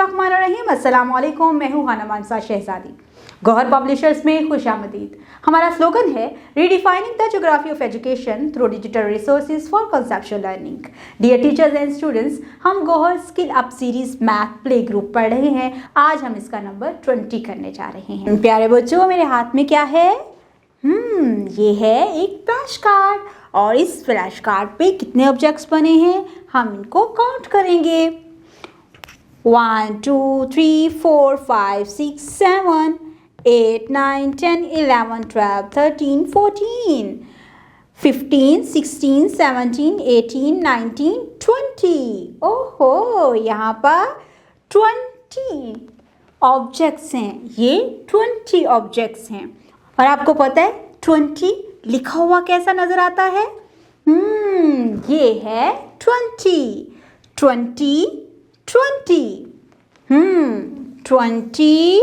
बिस्मिल्लाहिर्रहमानिर्रहीम। अस्सलाम वालेकुम। मैं हूँ हाना मानसा शहजादी। गौहर पब्लिशर्स में खुशामदीद। हमारा स्लोगन है redefining the geography of education through digital resources for conceptual learning. Dear teachers and students, हम Gauhar skill up series math play group पढ़ रहे हैं। आज हम इसका नंबर 20 करने जा रहे हैं। प्यारे बच्चों, मेरे हाथ में क्या है? ये है एक फ्लैश कार्ड और इस फ्लैश कार्ड पे कितने ऑब्जेक्ट्स बने हैं हम इनको काउंट करेंगे। 1 2 3 4 5 6 7 8 9 10 11 12 13 14 15 16 17 18 19 20। ओहो, यहाँ पर 20 ऑब्जेक्ट्स हैं। ये 20 ऑब्जेक्ट्स हैं और आपको पता है 20 लिखा हुआ कैसा नजर आता है? ये है 20 20 20 20 20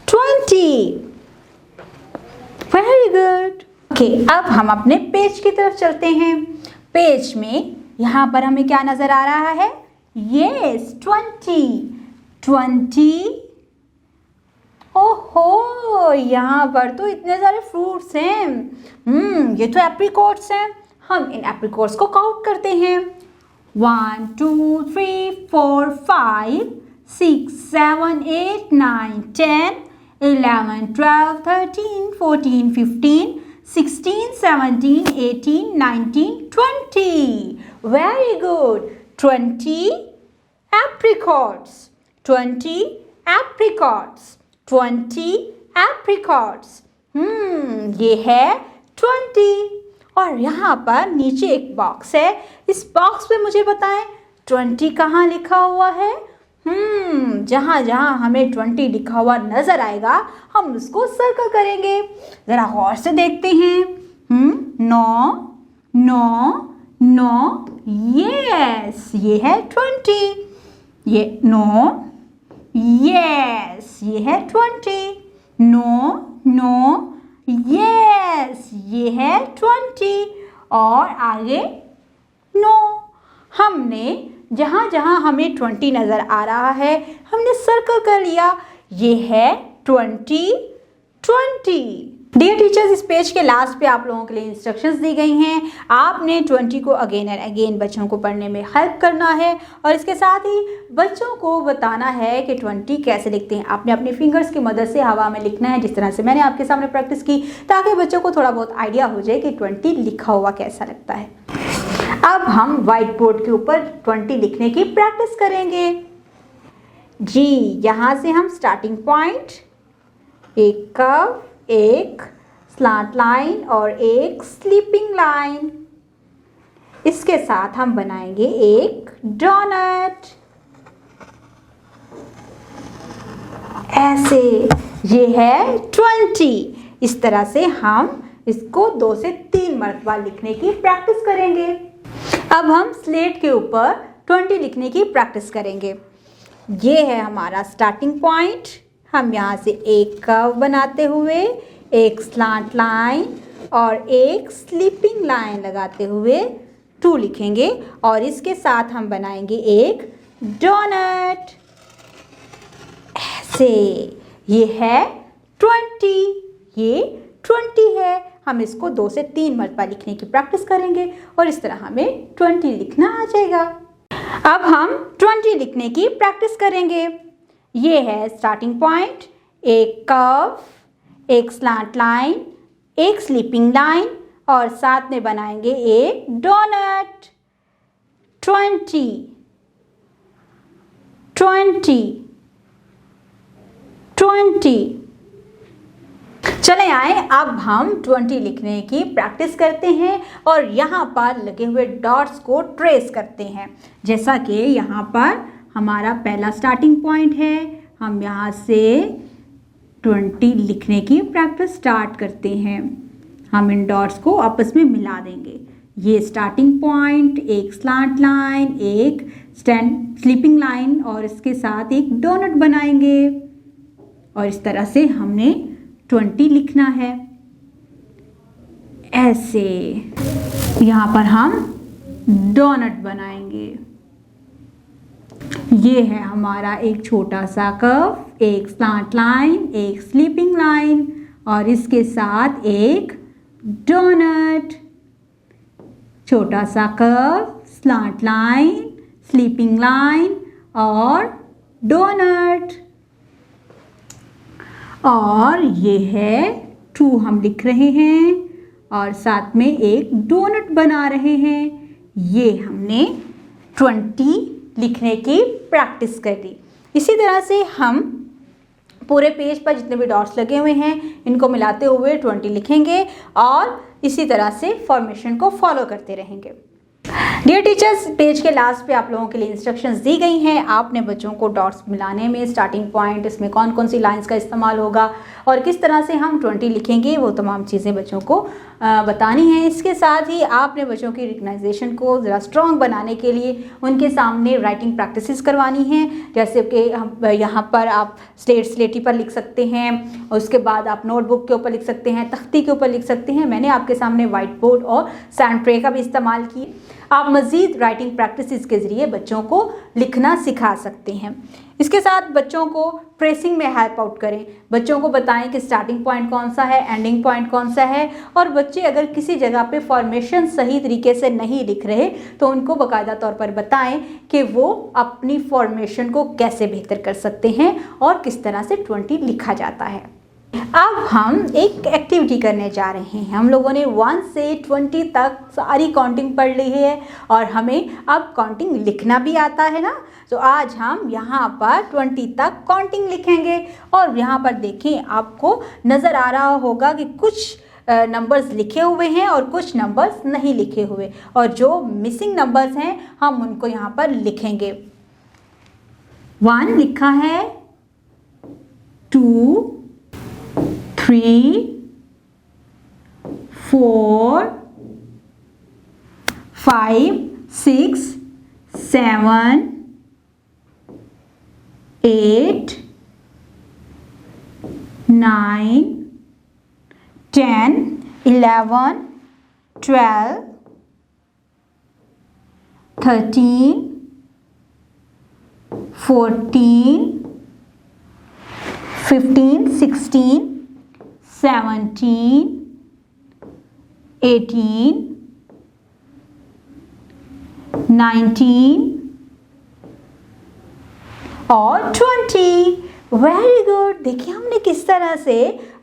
20। Very good. ओके, अब हम अपने पेज की तरफ चलते हैं। पेज में यहाँ पर हमें क्या नजर आ रहा है? यस, 20। ओहो, यहाँ पर तो इतने सारे फ्रूट्स हैं। ये तो एप्रिकॉट्स हैं। हम इन एप्रिकॉट्स को काउंट करते हैं। 1 2 3 4 5 6 7 8 9 10 11 12 13 14 15 16 17 18 19 20। Very good. 20 apricots. 20 apricots. 20 apricots. ये है 20। और यहाँ पर नीचे एक बॉक्स है। इस बॉक्स पे मुझे बताएं 20 कहाँ लिखा हुआ है? जहाँ जहाँ हमें 20 लिखा हुआ नजर आएगा हम उसको सर्कल करेंगे। जरा गौर से देखते हैं। 9 9 9। यस, ये है 20। ये 9। यस, ये है 20। 9 9। यस, ये है 20। और आगे 9। हमने जहाँ जहाँ हमें 20 नज़र आ रहा है हमने सर्कल कर लिया। ये है 20 20। डियर टीचर्स, इस पेज के लास्ट पे आप लोगों के लिए इंस्ट्रक्शंस दी गई हैं। आपने 20 को अगेन एंड अगेन बच्चों को पढ़ने में हेल्प करना है और इसके साथ ही बच्चों को बताना है कि 20 कैसे लिखते हैं। आपने अपने फिंगर्स की मदद से हवा में लिखना है, जिस तरह से मैंने आपके सामने प्रैक्टिस की, ताकि बच्चों को थोड़ा बहुत आइडिया हो जाए कि 20 लिखा हुआ कैसा लगता है। अब हम व्हाइट बोर्ड के ऊपर 20 लिखने की प्रैक्टिस करेंगे। जी, यहाँ से हम स्टार्टिंग पॉइंट, एक कर्व, एक स्लैंट लाइन और एक स्लीपिंग लाइन, इसके साथ हम बनाएंगे एक डोनट। ऐसे, ये है 20। इस तरह से हम इसको 2 से 3 मरतबा लिखने की प्रैक्टिस करेंगे। अब हम स्लेट के ऊपर 20 लिखने की प्रैक्टिस करेंगे। ये है हमारा स्टार्टिंग पॉइंट। हम यहाँ से एक कर्व बनाते हुए एक स्लैंट लाइन और एक स्लीपिंग लाइन लगाते हुए 2 लिखेंगे और इसके साथ हम बनाएंगे एक डोनट। ऐसे, ये है 20। ये 20 है। हम इसको 2 से 3 मरतबा लिखने की प्रैक्टिस करेंगे और इस तरह हमें 20 लिखना आ जाएगा। अब हम 20 लिखने की प्रैक्टिस करेंगे। ये है स्टार्टिंग पॉइंट, एक कर्व, एक स्लैंट लाइन, एक स्लीपिंग लाइन और साथ में बनाएंगे एक डोनट। 20 20 20। चले आए, अब हम 20 लिखने की प्रैक्टिस करते हैं और यहाँ पर लगे हुए डॉट्स को ट्रेस करते हैं। जैसा कि यहाँ पर हमारा पहला स्टार्टिंग पॉइंट है, हम यहाँ से 20 लिखने की प्रैक्टिस स्टार्ट करते हैं। हम इन डॉट्स को आपस में मिला देंगे। ये स्टार्टिंग पॉइंट, एक स्लैंट लाइन, एक स्लीपिंग लाइन और इसके साथ एक डोनट बनाएंगे और इस तरह से हमने 20 लिखना है। ऐसे यहाँ पर हम डोनट बनाएंगे। ये है हमारा एक छोटा सा कर्व, एक स्लैंट लाइन, एक स्लीपिंग लाइन और इसके साथ एक डोनट। छोटा सा curve, slant line, sleeping line और डोनट। और ये है 2 हम लिख रहे हैं और साथ में एक डोनट बना रहे हैं। ये हमने 20 लिखने की प्रैक्टिस कर ली। इसी तरह से हम पूरे पेज पर जितने भी डॉट्स लगे हुए हैं इनको मिलाते हुए 20 लिखेंगे और इसी तरह से फॉर्मेशन को फॉलो करते रहेंगे। डियर टीचर्स, पेज के लास्ट पे आप लोगों के लिए इंस्ट्रक्शंस दी गई हैं। आपने बच्चों को डॉट्स मिलाने में स्टार्टिंग पॉइंट, इसमें कौन कौन सी लाइंस का इस्तेमाल होगा और किस तरह से हम 20 लिखेंगे, वो तमाम चीज़ें बच्चों को बतानी है। इसके साथ ही आपने बच्चों की रिकग्नाइजेशन को ज़रा स्ट्रॉन्ग बनाने के लिए उनके सामने राइटिंग प्रैक्टिसेस करवानी है। जैसे कि यहाँ पर आप स्लेटी पर लिख सकते हैं और उसके बाद आप नोटबुक के ऊपर लिख सकते हैं, तख्ती के ऊपर लिख सकते हैं। मैंने आपके सामने वाइट बोर्ड और सैंड ट्रे का भी इस्तेमाल किया। आप मज़ीद राइटिंग प्रैक्टिसेस के ज़रिए बच्चों को लिखना सिखा सकते हैं। इसके साथ बच्चों को ट्रेसिंग में हेल्प आउट करें। बच्चों को बताएं कि स्टार्टिंग पॉइंट कौन सा है, एंडिंग पॉइंट कौन सा है और बच्चे अगर किसी जगह पे फॉर्मेशन सही तरीके से नहीं लिख रहे तो उनको बाकायदा तौर पर बताएं कि वो अपनी फॉर्मेशन को कैसे बेहतर कर सकते हैं और किस तरह से 20 लिखा जाता है। अब हम एक एक्टिविटी करने जा रहे हैं। हम लोगों ने 1 से 20 तक सारी काउंटिंग पढ़ ली है और हमें अब काउंटिंग लिखना भी आता है ना। तो आज हम यहाँ पर 20 तक काउंटिंग लिखेंगे और यहाँ पर देखें, आपको नज़र आ रहा होगा कि कुछ नंबर्स लिखे हुए हैं और कुछ नंबर्स नहीं लिखे हुए और जो मिसिंग नंबर्स हैं हम उनको यहाँ पर लिखेंगे। 1 लिखा है, 2, 3, 4, 5, 6, 7, 8, 9, 10, 11, 12, 13, 14, 15, 16, 17, 18, 19 और 20। Very good. देखिए हमने किस तरह से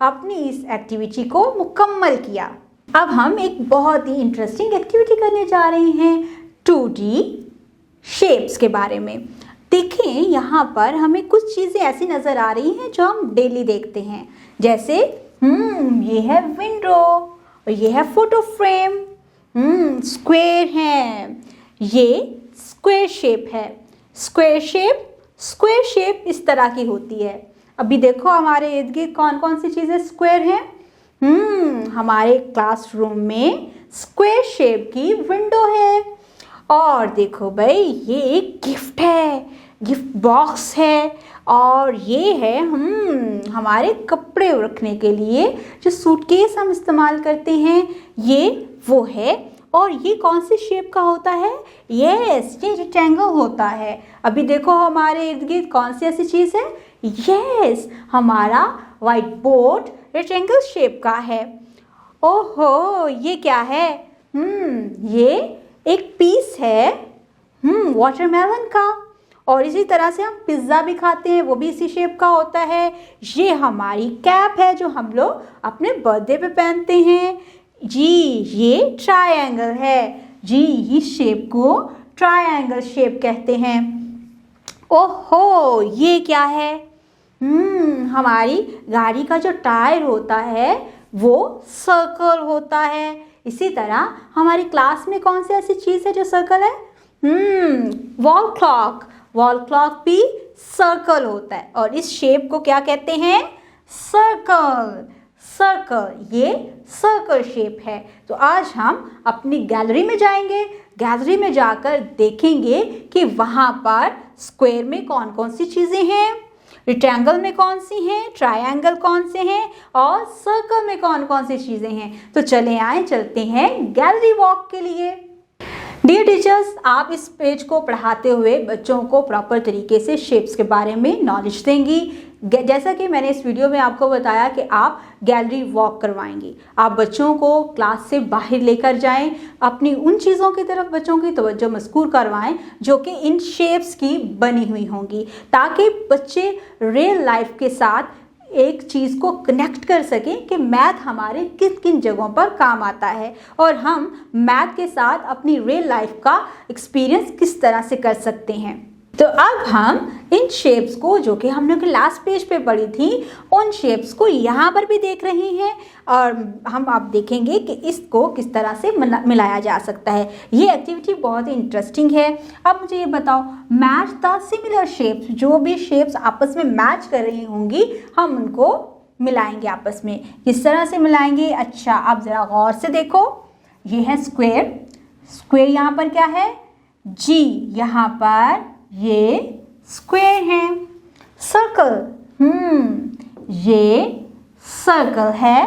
अपनी इस एक्टिविटी को मुकम्मल किया। अब हम एक बहुत ही इंटरेस्टिंग एक्टिविटी करने जा रहे हैं 2D शेप्स के बारे में। देखें यहाँ पर हमें कुछ चीज़ें ऐसी नज़र आ रही हैं जो हम डेली देखते हैं। जैसे ये है विंडो और ये है फोटो फ्रेम। स्क्वायर है, ये स्क्वायर शेप है। स्क्वायर शेप इस तरह की होती है। अभी देखो हमारे इर्द गिर्द कौन कौन सी चीज़ें स्क्वायर हैं। हमारे क्लासरूम में स्क्वायर शेप की विंडो है। और देखो भाई, ये एक गिफ्ट है, गिफ्ट बॉक्स है और ये है हमारे कपड़े रखने के लिए जो सूटकेस हम इस्तेमाल करते हैं, ये वो है। और ये कौन सी शेप का होता है? यस, ये रेक्टेंगल होता है। अभी देखो हमारे इर्द गिर्द कौन सी ऐसी चीज़ है? यस, हमारा वाइट बोर्ड रेक्टेंगल शेप का है। ओहो, ये क्या है? ये एक पीस है वाटरमेलन का। और इसी तरह से हम पिज़्ज़ा भी खाते हैं, वो भी इसी शेप का होता है। ये हमारी कैप है जो हम लोग अपने बर्थडे पे पहनते हैं। जी, ये ट्रायंगल है। जी, इस शेप को ट्रायंगल शेप कहते हैं। ओहो, ये क्या है? हमारी गाड़ी का जो टायर होता है वो सर्कल होता है। इसी तरह हमारी क्लास में कौन सी ऐसी चीज़ है जो सर्कल है? वॉल क्लॉक भी सर्कल होता है और इस शेप को क्या कहते हैं? सर्कल। ये सर्कल शेप है। तो आज हम अपनी गैलरी में जाएंगे। गैलरी में जाकर देखेंगे कि वहाँ पर स्क्वायर में कौन कौन सी चीज़ें हैं, रेक्टेंगल में कौन सी हैं, ट्रायंगल कौन से हैं और सर्कल में कौन कौन सी चीज़ें हैं। तो चले आए, चलते हैं गैलरी वॉक के लिए। डियर टीचर्स, आप इस पेज को पढ़ाते हुए बच्चों को प्रॉपर तरीके से शेप्स के बारे में नॉलेज देंगी। जैसा कि मैंने इस वीडियो में आपको बताया कि आप गैलरी वॉक करवाएंगी, आप बच्चों को क्लास से बाहर लेकर जाएं, अपनी उन चीज़ों की तरफ बच्चों की तवज्जो मस्कूर करवाएं जो कि इन शेप्स की बनी हुई होंगी, ताकि बच्चे रियल लाइफ के साथ एक चीज़ को कनेक्ट कर सकें कि मैथ हमारे किन किन जगहों पर काम आता है और हम मैथ के साथ अपनी रियल लाइफ का एक्सपीरियंस किस तरह से कर सकते हैं। तो अब हम इन शेप्स को, जो कि हमने लास्ट पेज पे पढ़ी थी, उन शेप्स को यहाँ पर भी देख रहे हैं और हम अब देखेंगे कि इसको किस तरह से मिलाया जा सकता है। ये एक्टिविटी बहुत ही इंटरेस्टिंग है। अब मुझे ये बताओ, मैच द सिमिलर शेप्स, जो भी शेप्स आपस में मैच कर रही होंगी हम उनको मिलाएंगे आपस में। किस तरह से मिलाएंगे? अच्छा, आप ज़रा गौर से देखो, ये है स्क्वायर। स्क्वायर यहाँ पर क्या है? जी, यहाँ पर ये स्क्वायर है। सर्कल, ये सर्कल है।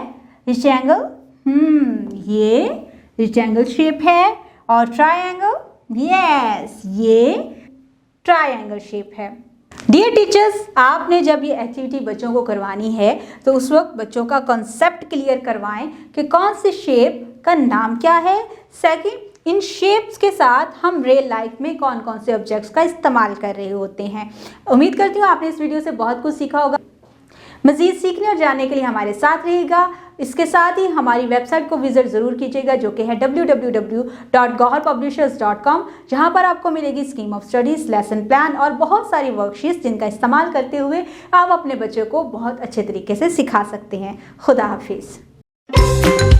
रिक्टेंगल, ये रिक्टेंगल शेप है। और ट्रायंगल, यस, ये ट्रायंगल शेप है। डियर टीचर्स, आपने जब ये एक्टिविटी बच्चों को करवानी है तो उस वक्त बच्चों का कॉन्सेप्ट क्लियर करवाएं कि कौन से शेप का नाम क्या है। सेकंड, इन शेप्स के साथ हम रियल लाइफ में कौन कौन से ऑब्जेक्ट्स का इस्तेमाल कर रहे होते हैं। उम्मीद करती हूँ आपने इस वीडियो से बहुत कुछ सीखा होगा। मज़ीद सीखने और जानने के लिए हमारे साथ रहेगा। इसके साथ ही हमारी वेबसाइट को विजिट ज़रूर कीजिएगा, जो कि है www.goharpublishers.com, जहाँ पर आपको मिलेगी scheme of studies, lesson plan और बहुत सारी वर्कशीट्स, जिनका इस्तेमाल करते हुए आप अपने बच्चों को बहुत अच्छे तरीके से सिखा सकते हैं। खुदा हाफिज़।